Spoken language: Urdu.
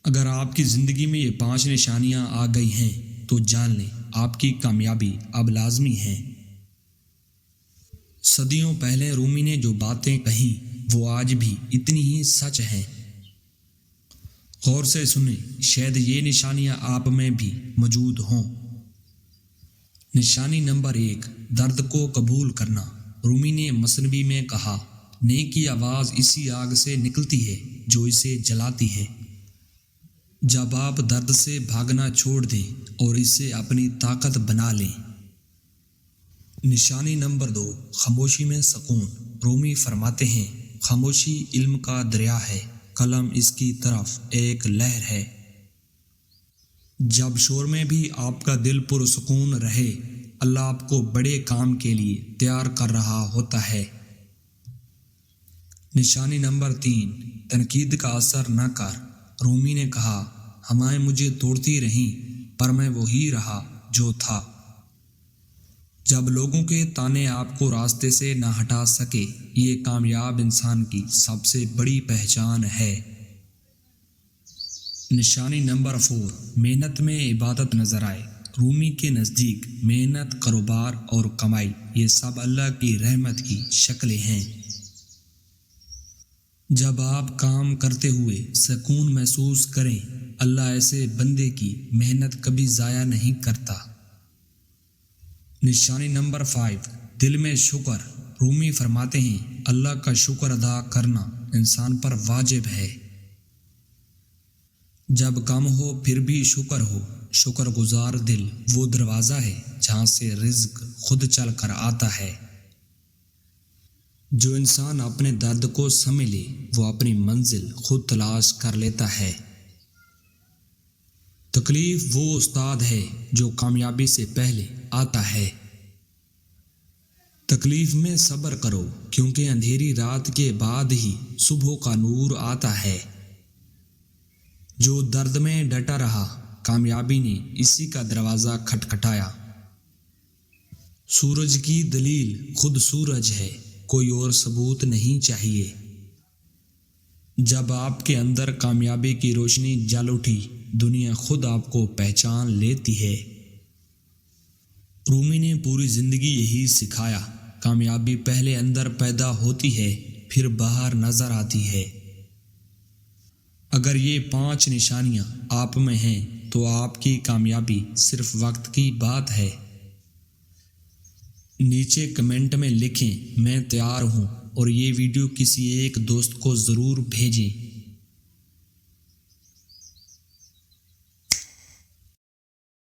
اگر آپ کی زندگی میں یہ 5 نشانیاں آ گئی ہیں تو جان لیں آپ کی کامیابی اب لازمی ہے۔ صدیوں پہلے رومی نے جو باتیں کہیں وہ آج بھی اتنی ہی سچ ہیں۔ غور سے سنیں، شاید یہ نشانیاں آپ میں بھی موجود ہوں۔ نشانی نمبر 1، درد کو قبول کرنا۔ رومی نے مثنوی میں کہا، نیکی کی آواز اسی آگ سے نکلتی ہے جو اسے جلاتی ہے۔ جب آپ درد سے بھاگنا چھوڑ دیں اور اسے اپنی طاقت بنا لیں۔ نشانی نمبر 2، خاموشی میں سکون۔ رومی فرماتے ہیں، خاموشی علم کا دریا ہے، قلم اس کی طرف ایک لہر ہے۔ جب شور میں بھی آپ کا دل پرسکون رہے، اللہ آپ کو بڑے کام کے لیے تیار کر رہا ہوتا ہے۔ نشانی نمبر 3، تنقید کا اثر نہ کر۔ رومی نے کہا، ہوائیں مجھے توڑتی رہیں پر میں وہی رہا جو تھا۔ جب لوگوں کے تانے آپ کو راستے سے نہ ہٹا سکے، یہ کامیاب انسان کی سب سے بڑی پہچان ہے۔ نشانی نمبر 4، محنت میں عبادت نظر آئے۔ رومی کے نزدیک محنت، کاروبار اور کمائی یہ سب اللہ کی رحمت کی شکلیں ہیں۔ جب آپ کام کرتے ہوئے سکون محسوس کریں، اللہ ایسے بندے کی محنت کبھی ضائع نہیں کرتا۔ نشانی نمبر 5، دل میں شکر۔ رومی فرماتے ہیں، اللہ کا شکر ادا کرنا انسان پر واجب ہے۔ جب کم ہو پھر بھی شکر ہو، شکر گزار دل وہ دروازہ ہے جہاں سے رزق خود چل کر آتا ہے۔ جو انسان اپنے درد کو سمجھ لے وہ اپنی منزل خود تلاش کر لیتا ہے۔ تکلیف وہ استاد ہے جو کامیابی سے پہلے آتا ہے۔ تکلیف میں صبر کرو کیونکہ اندھیری رات کے بعد ہی صبح کا نور آتا ہے۔ جو درد میں ڈٹا رہا، کامیابی نے اسی کا دروازہ کھٹکھٹایا۔ سورج کی دلیل خود سورج ہے، کوئی اور ثبوت نہیں چاہیے۔ جب آپ کے اندر کامیابی کی روشنی جل اٹھی، دنیا خود آپ کو پہچان لیتی ہے۔ رومی نے پوری زندگی یہی سکھایا، کامیابی پہلے اندر پیدا ہوتی ہے پھر باہر نظر آتی ہے۔ اگر یہ 5 نشانیاں آپ میں ہیں تو آپ کی کامیابی صرف وقت کی بات ہے۔ نیچے کمنٹ میں لکھیں، میں تیار ہوں، اور یہ ویڈیو کسی ایک دوست کو ضرور بھیجیں